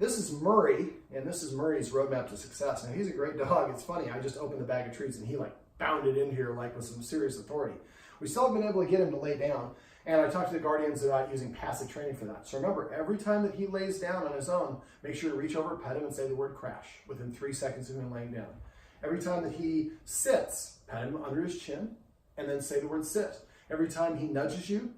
This is Murray, and this is Murray's roadmap to success. Now, he's a great dog. It's funny. I just opened the bag of treats, and he like bounded in here like with some serious authority. We still haven't been able to get him to lay down, and I talked to the guardians about using passive training for that. So remember, every time that he lays down on his own, make sure to reach over, pet him, and say the word crash within 3 seconds of him laying down. Every time that he sits, pat him under his chin, and then say the word sit. Every time he nudges you,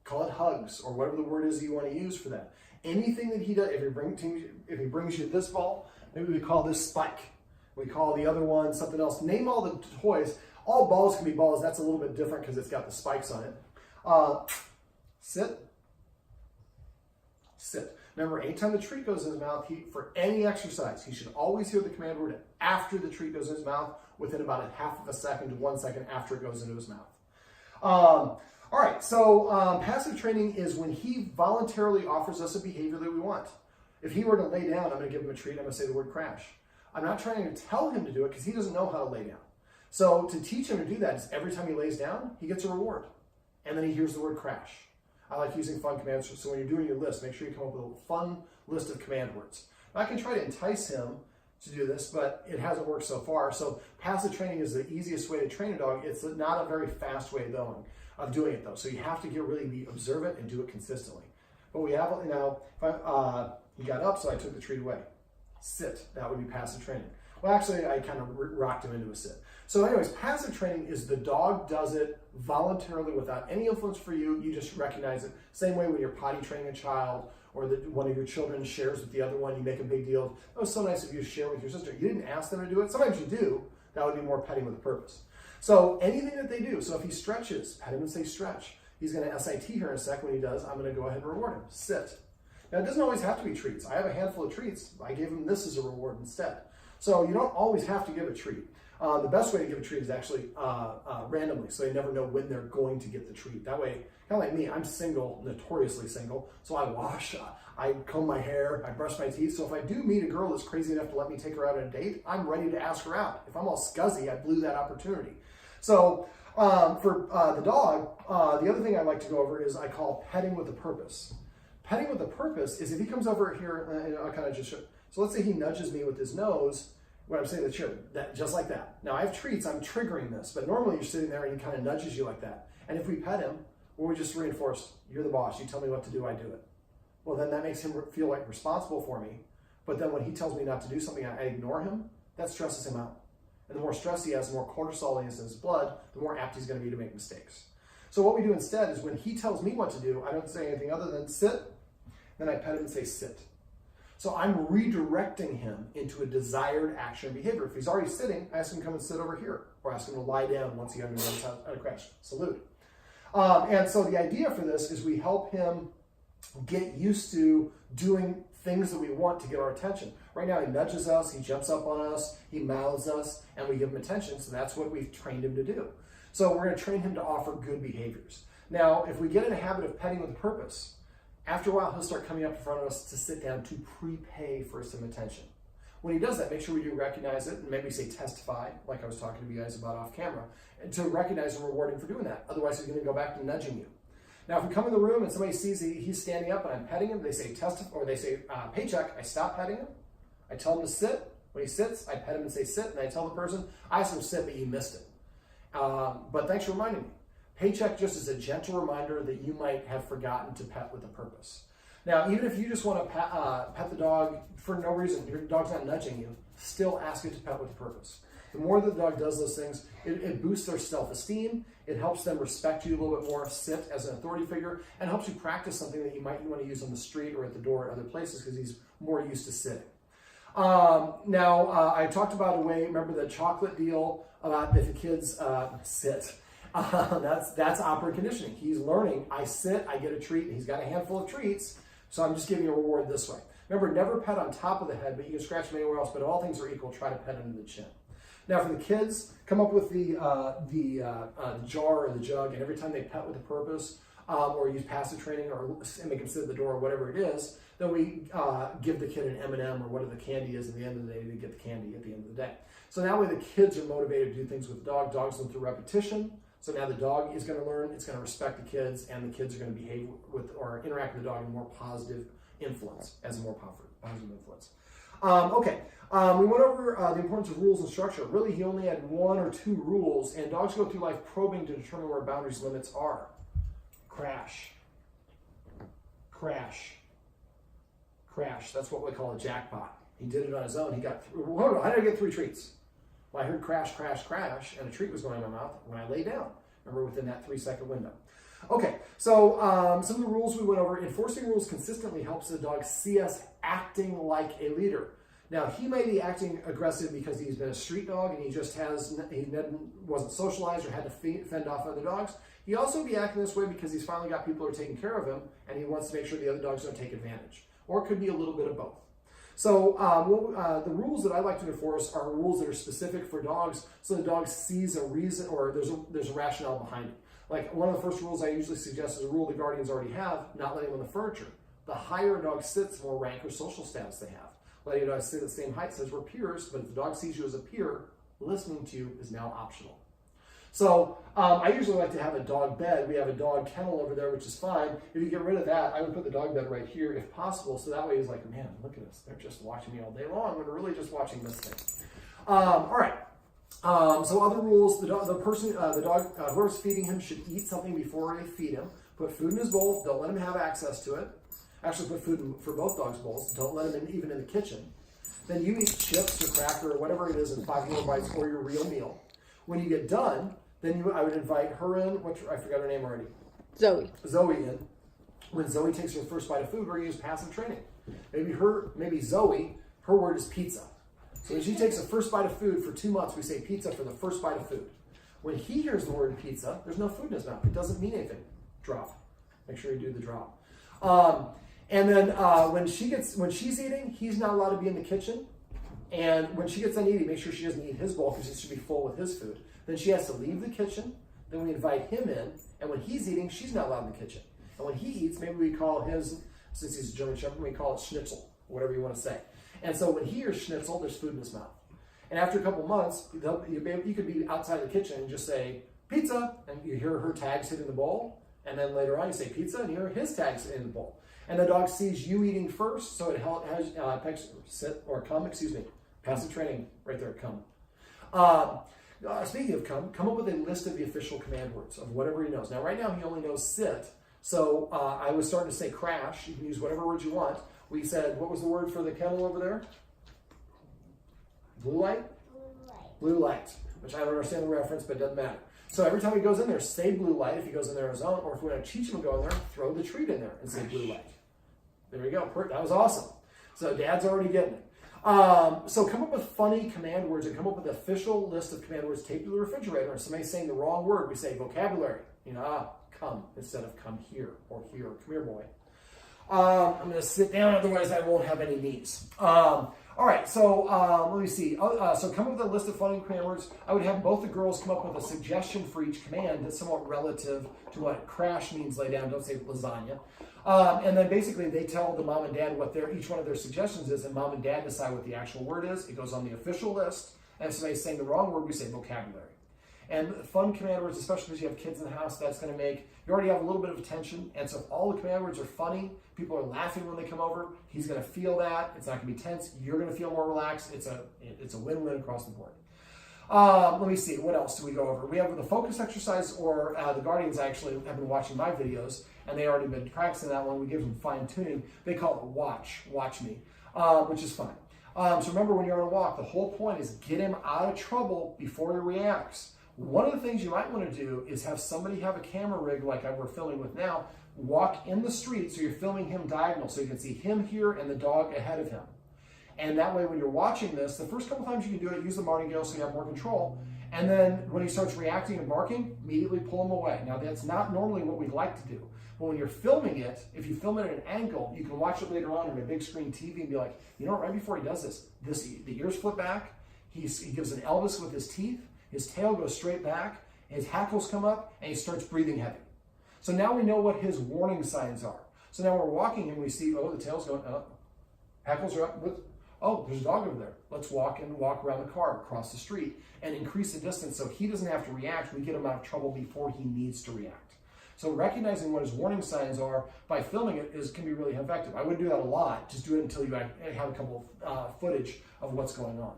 call it hugs, or whatever the word is you want to use for that. Anything that he does, if he brings you this ball, maybe we call this spike. We call the other one something else. Name all the toys. All balls can be balls. That's a little bit different because it's got the spikes on it. Sit. Sit. Remember, anytime the treat goes in his mouth, for any exercise, he should always hear the command word after the treat goes in his mouth, within about a half of a second to 1 second after it goes into his mouth. All right, so passive training is when he voluntarily offers us a behavior that we want. If he were to lay down, I'm going to give him a treat, I'm going to say the word crash. I'm not trying to tell him to do it because he doesn't know how to lay down. So to teach him to do that is every time he lays down, he gets a reward. And then he hears the word crash. I like using fun commands, so when you're doing your list, make sure you come up with a fun list of command words. Now, I can try to entice him to do this, but it hasn't worked so far. So passive training is the easiest way to train a dog. It's not a very fast way of doing it though. So you have to really be observant and do it consistently. But we have, now, he got up, so I took the treat away. Sit, that would be passive training. Well, actually, I kind of rocked him into a sit. So anyways, passive training is the dog does it voluntarily without any influence for you. You just recognize it. Same way when you're potty training a child or one of your children shares with the other one, you make a big deal of, oh, it's so nice of you to share with your sister. You didn't ask them to do it. Sometimes you do. That would be more petting with a purpose. So anything that they do, so if he stretches, pet him and say stretch. He's going to SIT here in a second. When he does, I'm going to go ahead and reward him. Sit. Now, it doesn't always have to be treats. I have a handful of treats. I gave him this as a reward instead. So you don't always have to give a treat. The best way to give a treat is actually randomly, so they never know when they're going to get the treat. That way, kind of like me, I'm single, notoriously single, so I wash, I comb my hair, I brush my teeth. So if I do meet a girl that's crazy enough to let me take her out on a date, I'm ready to ask her out. If I'm all scuzzy, I blew that opportunity. So for the dog, the other thing I like to go over is I call petting with a purpose. Petting with a purpose is if he comes over here, and I'll kind of just show. So let's say he nudges me with his nose. When I'm saying the chair, just like that. Now I have treats, I'm triggering this, but normally you're sitting there and he kind of nudges you like that. And if we pet him, well, we just reinforce, you're the boss, you tell me what to do, I do it. Well, then that makes him feel like responsible for me. But then when he tells me not to do something, I ignore him, that stresses him out. And the more stress he has, the more cortisol he has in his blood, the more apt he's going to be to make mistakes. So what we do instead is when he tells me what to do, I don't say anything other than sit, then I pet him and say sit. So I'm redirecting him into a desired action or behavior. If he's already sitting, I ask him to come and sit over here, or ask him to lie down once he understands how to crash. Salute. And so the idea for this is we help him get used to doing things that we want to get our attention. Right now he nudges us, he jumps up on us, he mouths us, and we give him attention. So that's what we've trained him to do. So we're going to train him to offer good behaviors. Now, if we get in a habit of petting with a purpose, after a while, he'll start coming up in front of us to sit down to prepay for some attention. When he does that, make sure we do recognize it and maybe say testify, like I was talking to you guys about off camera, and to recognize and reward him for doing that. Otherwise, he's going to go back to nudging you. Now, if we come in the room and somebody sees he's standing up and I'm petting him, they say testify, or they say paycheck, I stop petting him. I tell him to sit. When he sits, I pet him and say sit, and I tell the person, I asked him to sit, but you missed it. But thanks for reminding me. Paycheck just is a gentle reminder that you might have forgotten to pet with a purpose. Now, even if you just want to pet the dog for no reason, your dog's not nudging you, still ask it to pet with a purpose. The more the dog does those things, it boosts their self-esteem, it helps them respect you a little bit more, sit as an authority figure, and helps you practice something that you might want to use on the street or at the door or other places because he's more used to sitting. I talked about a way, remember the chocolate deal about if the kids sit. That's operant conditioning. He's learning, I sit, I get a treat, and he's got a handful of treats, so I'm just giving a reward this way. Remember, never pet on top of the head, but you can scratch him anywhere else, but if all things are equal, try to pet under the chin. Now for the kids, come up with the jar or the jug, and every time they pet with a purpose, or use passive training, or make them sit at the door, or whatever it is, then we give the kid an M&M or whatever the candy is at the end of the day, they get the candy at the end of the day. So that way the kids are motivated to do things with the dog. Dogs learn through repetition. So now the dog is going to learn, it's going to respect the kids, and the kids are going to behave with or interact with the dog in a more positive influence as a more positive influence. Okay, we went over the importance of rules and structure. Really, he only had 1 or 2 rules, and dogs go through life probing to determine where boundaries limits are. Crash. Crash. Crash. That's what we call a jackpot. He did it on his own. He got, whoa, how did I get 3 treats? Well, I heard crash, crash, crash, and a treat was going in my mouth when I lay down. Remember, within that 3-second window. Okay, so some of the rules we went over. Enforcing rules consistently helps the dog see us acting like a leader. Now, he may be acting aggressive because he's been a street dog and he wasn't socialized or had to fend off other dogs. He also be acting this way because he's finally got people who are taking care of him and he wants to make sure the other dogs don't take advantage. Or it could be a little bit of both. So the rules that I like to enforce are rules that are specific for dogs so the dog sees a reason or there's a rationale behind it. Like one of the first rules I usually suggest is a rule the guardians already have, not letting them on the furniture. The higher a dog sits, the more rank or social status they have. Letting a dog sit at the same height says we're peers, but if the dog sees you as a peer, listening to you is now optional. So I usually like to have a dog bed. We have a dog kennel over there, which is fine. If you get rid of that, I would put the dog bed right here if possible. So that way he's like, man, look at this. They're just watching me all day long. We're really just watching this thing. All right. So other rules, whoever's feeding him should eat something before they feed him. Put food in his bowl. Don't let him have access to it. Actually, put food in for both dogs' bowls. Don't let him even in the kitchen. Then you eat chips or cracker or whatever it is in 5 more bites or your real meal. When you get done, then I would invite her in. I forgot her name already. Zoe. Zoe in. When Zoe takes her first bite of food, we're going to use passive training. Maybe Zoe, her word is pizza. So when she takes the first bite of food for 2 months, we say pizza for the first bite of food. When he hears the word pizza, there's no food in his mouth. It doesn't mean anything. Drop. Make sure you do the drop. And then when she's eating, he's not allowed to be in the kitchen. And when she gets done eating, make sure she doesn't eat his bowl because it should be full with his food. Then she has to leave the kitchen. Then we invite him in. And when he's eating, she's not allowed in the kitchen. And when he eats, maybe we call his, since he's a German Shepherd, we call it schnitzel, whatever you want to say. And so when he hears schnitzel, there's food in his mouth. And after a couple months, you could be outside the kitchen and just say, pizza, and you hear her tags hitting the bowl. And then later on, you say pizza, and you hear his tags in the bowl. And the dog sees you eating first, so it has sit or come, passive training right there, come. Speaking of come up with a list of the official command words of whatever he knows. Now, right now, he only knows sit. So I was starting to say crash. You can use whatever words you want. We said, what was the word for the kennel over there? Blue light? Blue light. Blue light, which I don't understand the reference, but it doesn't matter. So every time he goes in there, say blue light if he goes in there on his own, or if we want to teach him to go in there, throw the treat in there and say blue light. There you go. That was awesome. So Dad's already getting it. So come up with funny command words and come up with an official list of command words taped to the refrigerator. And somebody's saying the wrong word, we say vocabulary. Come instead of come here or here. Come here, boy. I'm going to sit down, otherwise I won't have any knees. All right, so let me see. So come up with a list of funny command words. I would have both the girls come up with a suggestion for each command that's somewhat relative to what crash means lay down. Don't say lasagna. And then basically they tell the mom and dad what each one of their suggestions is, and mom and dad decide what the actual word is. It goes on the official list. And if somebody's saying the wrong word, we say vocabulary. And fun command words, especially because you have kids in the house, that's going to make, you already have a little bit of attention. And so if all the command words are funny, people are laughing when they come over, he's going to feel that. It's not going to be tense. You're going to feel more relaxed. It's a win-win across the board. Let me see. What else do we go over? We have the focus exercise, or the guardians actually have been watching my videos, and they already been practicing that one. We give them fine-tuning. They call it watch me, which is fine. So remember, when you're on a walk, the whole point is get him out of trouble before he reacts. One of the things you might want to do is have somebody have a camera rig like we're filming with now, walk in the street so you're filming him diagonal so you can see him here and the dog ahead of him. And that way when you're watching this, the first couple times you can do it, use the martingale so you have more control. And then when he starts reacting and barking, immediately pull him away. Now that's not normally what we'd like to do. But when you're filming it, if you film it at an angle, you can watch it later on a big screen TV and be like, you know what, right before he does the ears flip back, he gives an Elvis with his teeth, his tail goes straight back, his hackles come up, and he starts breathing heavy. So now we know what his warning signs are. So now we're walking and we see, oh, the tail's going up, hackles are up, oh, there's a dog over there. Let's walk around the car, across the street, and increase the distance so he doesn't have to react. We get him out of trouble before he needs to react. So recognizing what his warning signs are by filming it can be really effective. I wouldn't do that a lot. Just do it until you have a couple of footage of what's going on.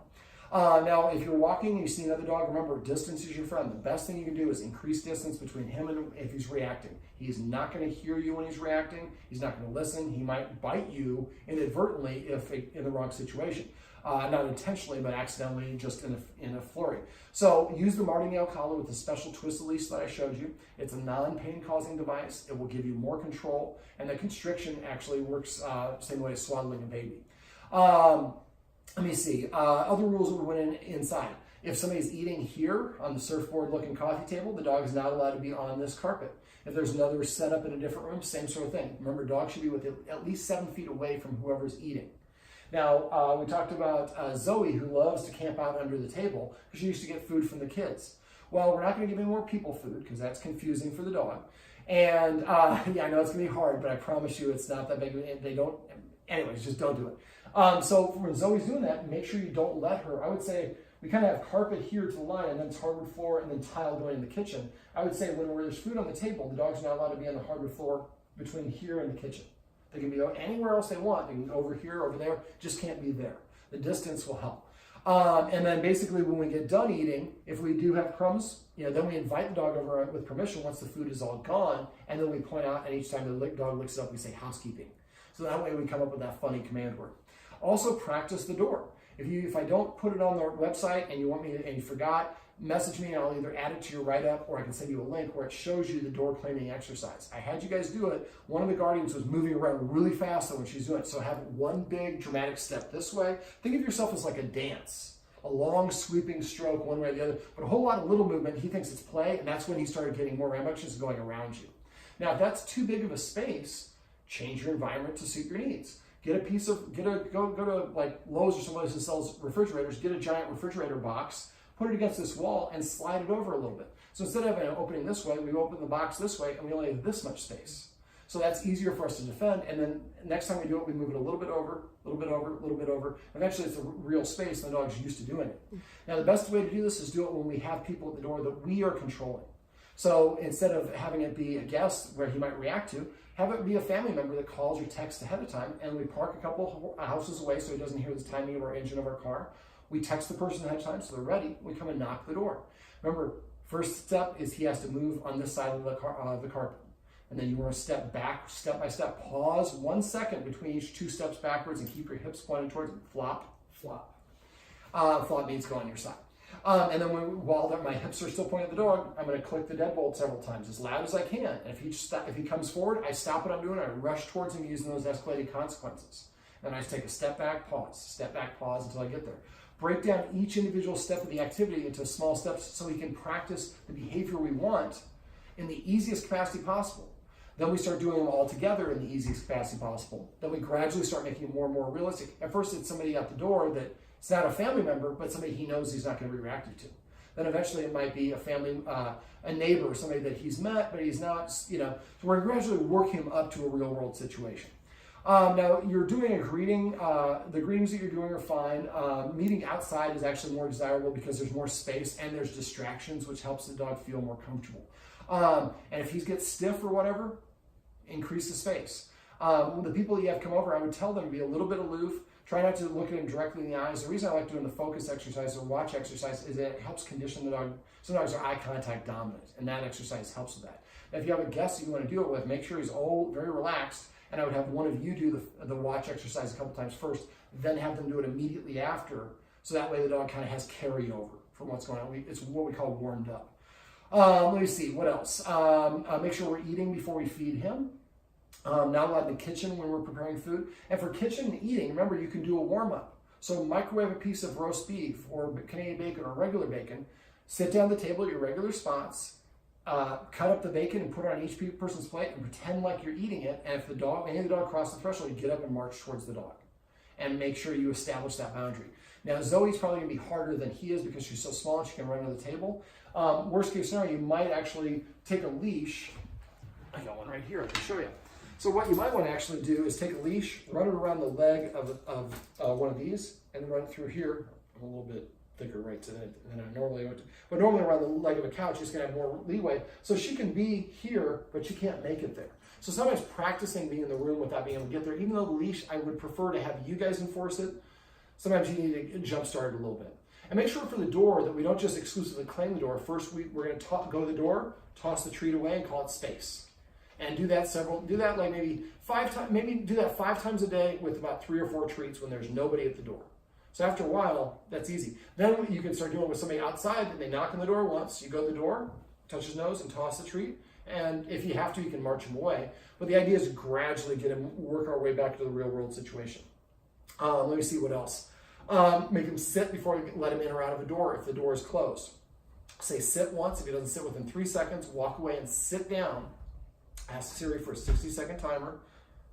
Now, if you're walking and you see another dog, remember, distance is your friend. The best thing you can do is increase distance between him and if he's reacting. He's not going to hear you when he's reacting. He's not going to listen. He might bite you inadvertently if in the wrong situation. Not intentionally, but accidentally, just in a flurry. So use the martingale collar with the special twist leash that I showed you. It's a non-pain causing device. It will give you more control, and the constriction actually works same way as swaddling a baby. Let me see. Other rules that we went inside. If somebody's eating here on the surfboard-looking coffee table, the dog is not allowed to be on this carpet. If there's another setup in a different room, same sort of thing. Remember, dogs should be at least 7 feet away from whoever's eating. Now, we talked about Zoe, who loves to camp out under the table because she used to get food from the kids. Well, we're not going to give any more people food because that's confusing for the dog. And yeah, I know it's going to be hard, but I promise you it's not that big. They don't, anyways, just don't do it. So when Zoe's doing that, make sure you don't let her. I would say we kind of have carpet here to the line, and then it's hardwood floor, and then tile going in the kitchen. I would say when there's food on the table, the dog's not allowed to be on the hardwood floor between here and the kitchen. They can be anywhere else they want. They can be over here, over there, just can't be there. The distance will help. And then basically when we get done eating, if we do have crumbs, then we invite the dog over with permission once the food is all gone, and then we point out, and each time the dog licks it up, we say housekeeping. So that way we come up with that funny command word. Also practice the door. If I don't put it on the website and you want me to, and you forgot, message me and I'll either add it to your write-up or I can send you a link where it shows you the door claiming exercise. I had you guys do it. One of the guardians was moving around really fast when she's doing it. So have one big dramatic step this way. Think of yourself as like a dance, a long sweeping stroke one way or the other, but a whole lot of little movement. He thinks it's play, and that's when he started getting more rambunctious going around you. Now, if that's too big of a space, change your environment to suit your needs. Go to like Lowe's or somebody who sells refrigerators, get a giant refrigerator box, put it against this wall and slide it over a little bit. So instead of an opening this way, we open the box this way and we only have this much space. So that's easier for us to defend. And then next time we do it, we move it a little bit over, a little bit over, a little bit over. Eventually it's a real space and the dog's used to doing it. Now the best way to do this is do it when we have people at the door that we are controlling. So instead of having it be a guest where he might react to, have it be a family member that calls or texts ahead of time, and we park a couple houses away so he doesn't hear the timing of our engine of our car. We text the person ahead of time so they're ready. We come and knock the door. Remember, first step is he has to move on this side of the carpet. And then you want to step back, step by step. Pause 1 second between each 2 steps backwards and keep your hips pointed towards him. Flop, flop. Flop means go on your side. And then while my hips are still pointing at the dog, I'm going to click the deadbolt several times as loud as I can. And if he comes forward, I stop what I'm doing. I rush towards him using those escalating consequences. And I just take a step back, pause until I get there. Break down each individual step of the activity into small steps so we can practice the behavior we want in the easiest capacity possible. Then we start doing them all together in the easiest capacity possible. Then we gradually start making it more and more realistic. At first, it's somebody at the door that it's not a family member, but somebody he knows he's not going to be reactive to. Then eventually it might be a neighbor, somebody that he's met, but he's not, So we're gradually working him up to a real world situation. Now, you're doing a greeting. The greetings that you're doing are fine. Meeting outside is actually more desirable because there's more space and there's distractions, which helps the dog feel more comfortable. And if he gets stiff or whatever, increase the space. The people you have come over, I would tell them to be a little bit aloof. Try not to look at him directly in the eyes. The reason I like doing the focus exercise or watch exercise is that it helps condition the dog. Some dogs are eye contact dominant, and that exercise helps with that. Now, if you have a guest that you want to do it with, make sure he's all very relaxed, and I would have one of you do the watch exercise a couple times first, then have them do it immediately after, so that way the dog kind of has carryover from what's going on. It's what we call warmed up. Let me see, what else? Make sure we're eating before we feed him. Not allowed in the kitchen when we're preparing food. And for kitchen eating, remember, you can do a warm-up. So microwave a piece of roast beef or Canadian bacon or regular bacon, sit down at the table at your regular spots, cut up the bacon and put it on each person's plate and pretend like you're eating it. And if any of the dog crosses the threshold, you get up and march towards the dog. And make sure you establish that boundary. Now, Zoe's probably going to be harder than he is because she's so small and she can run under the table. Worst case scenario, you might actually take a leash. I got one right here, I can show you. So what you might want to actually do is take a leash, run it around the leg of one of these, and run it through here. I'm a little bit thicker weights than I normally would. But normally around the leg of a couch, she's going to have more leeway. So she can be here, but she can't make it there. So sometimes practicing being in the room without being able to get there, even though the leash, I would prefer to have you guys enforce it, sometimes you need to jumpstart it a little bit. And make sure for the door that we don't just exclusively claim the door. First, we're going to go to the door, toss the treat away, and call it space. And do that like maybe 5 times, maybe do that 5 times a day with about 3 or 4 treats when there's nobody at the door. So after a while, that's easy. Then you can start doing it with somebody outside, and they knock on the door once. You go to the door, touch his nose, and toss the treat. And if you have to, you can march him away. But the idea is to gradually get him, work our way back to the real world situation. Let me see what else. Make him sit before you let him in or out of a door if the door is closed. Say sit once. If he doesn't sit within 3 seconds, walk away and sit down. Ask Siri for a 60-second timer.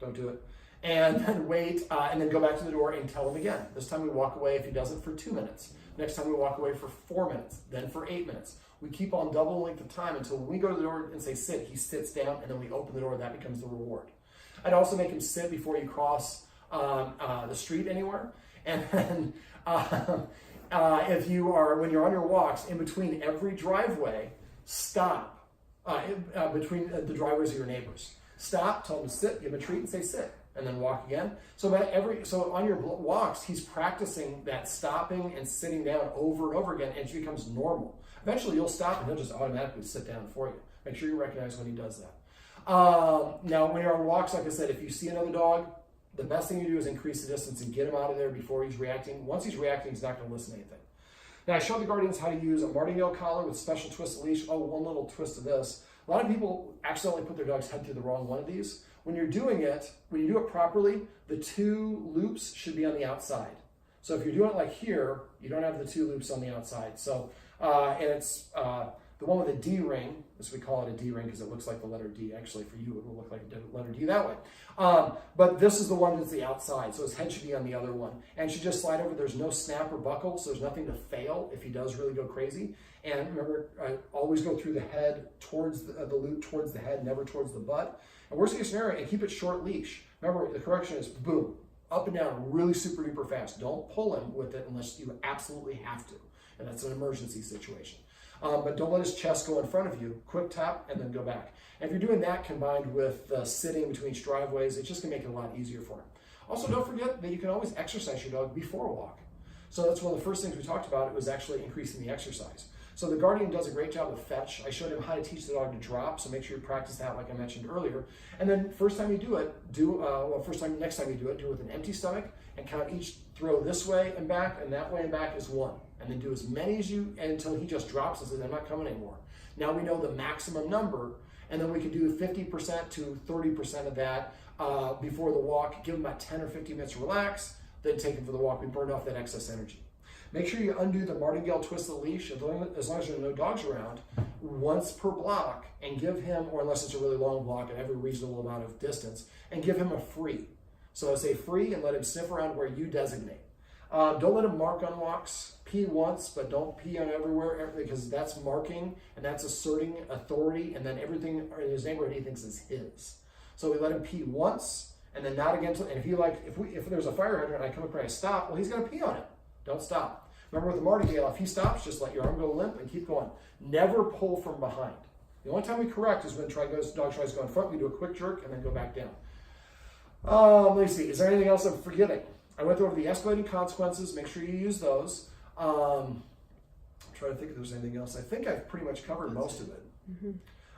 Don't do it. And then wait, and then go back to the door and tell him again. This time we walk away if he does it for 2 minutes. Next time we walk away for 4 minutes, then for 8 minutes. We keep on double length of time until when we go to the door and say sit, he sits down, and then we open the door. That becomes the reward. I'd also make him sit before you cross the street anywhere. And then if you are, when you're on your walks, in between every driveway, stop. Between the driveways of your neighbors. Stop, tell them to sit, give him a treat, and say sit, and then walk again. So on your walks, he's practicing that stopping and sitting down over and over again, and it becomes normal. Eventually, you'll stop, and he'll just automatically sit down for you. Make sure you recognize when he does that. Now, when you're on walks, like I said, if you see another dog, the best thing you do is increase the distance and get him out of there before he's reacting. Once he's reacting, he's not going to listen to anything. Now, I showed the Guardians how to use a martingale collar with special twisted leash. Oh, one little twist of this. A lot of people accidentally put their dog's head through the wrong one of these. When you're doing it, when you do it properly, the 2 loops should be on the outside. So if you're doing it like here, you don't have the 2 loops on the outside. So, and it's the one with a D ring, as we call it a D ring because it looks like the letter D. Actually, for you, it will look like a letter D that way. But this is the one that's the outside, so his head should be on the other one. And should just slide over. There's no snap or buckle, so there's nothing to fail if he does really go crazy. And remember, always go through the head, towards the loop, towards the head, never towards the butt. And worst case scenario, and keep it short leash. Remember, the correction is boom, up and down, really super duper fast. Don't pull him with it unless you absolutely have to. And that's an emergency situation. But don't let his chest go in front of you. Quick tap and then go back. And if you're doing that combined with sitting between driveways, it's just going to make it a lot easier for him. Also, don't forget that you can always exercise your dog before a walk. So that's one of the first things we talked about. It was actually increasing the exercise. So the Guardian does a great job of fetch. I showed him how to teach the dog to drop, so make sure you practice that like I mentioned earlier. And then first time you do it, next time you do it with an empty stomach and count each throw this way and back and that way and back as 1. And then do as many as you, until he just drops and says, I'm not coming anymore. Now we know the maximum number, and then we can do 50% to 30% of that before the walk. Give him about 10 or 15 minutes to relax, then take him for the walk. We burned off that excess energy. Make sure you undo the martingale twist of the leash, as long as there are no dogs around, once per block, and give him, or unless it's a really long block at every reasonable amount of distance, and give him a free. So I say free and let him sniff around where you designate. Don't let him mark on walks. Pee once, but don't pee on everywhere, because that's marking and that's asserting authority, and then everything in his neighborhood he thinks is his. So we let him pee once and then not again. And if there's a fire hydrant and I come up and I stop, well, he's going to pee on it. Don't stop. Remember with the martingale, if he stops, just let your arm go limp and keep going. Never pull from behind. The only time we correct is when the dog tries to go in front. We do a quick jerk and then go back down. Let me see. Is there anything else I'm forgetting? I went over the escalating consequences. Make sure you use those. I'm trying to think if there's anything else. I think I've pretty much covered most of it. Mm-hmm.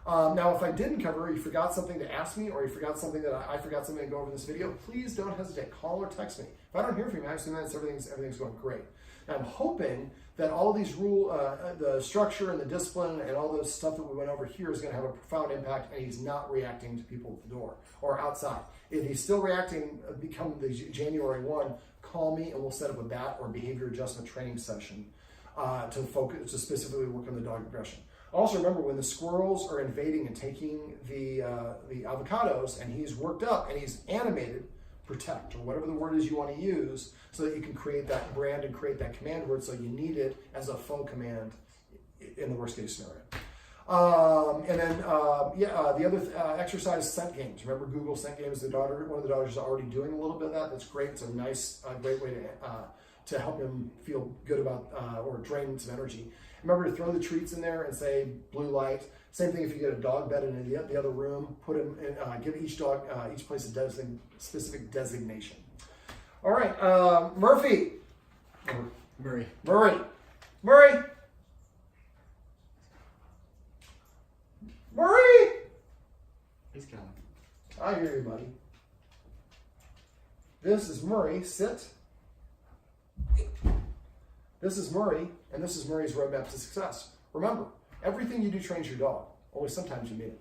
Now, if I didn't cover, or you forgot something to ask me, or you forgot something that I forgot something to go over in this video, please don't hesitate. Call or text me. If I don't hear from you, I assume that everything's going great. And I'm hoping that all of these the structure and the discipline and all the stuff that we went over here is going to have a profound impact, and he's not reacting to people at the door or outside. If he's still reacting, become the January 1, call me and we'll set up a BAT or behavior adjustment training session to specifically work on the dog aggression. Also remember, when the squirrels are invading and taking the avocados and he's worked up and he's animated, protect, or whatever the word is you want to use, so that you can create that brand and create that command word, so you need it as a faux command in the worst case scenario. The other exercise, scent games. Remember, Google scent games. One of the daughters is already doing a little bit of that. That's great. It's a nice, great way to help him feel good about or drain some energy. Remember to throw the treats in there and say blue light. Same thing if you get a dog bed in the other room, put him in, give each dog, each place a specific designation. All right, Murphy. Murray. Murray. Murray. Murray. He's coming. I hear you, buddy. This is Murray. Sit. This is Murray, and this is Murray's roadmap to success. Remember, everything you do trains your dog. Only sometimes you mean it.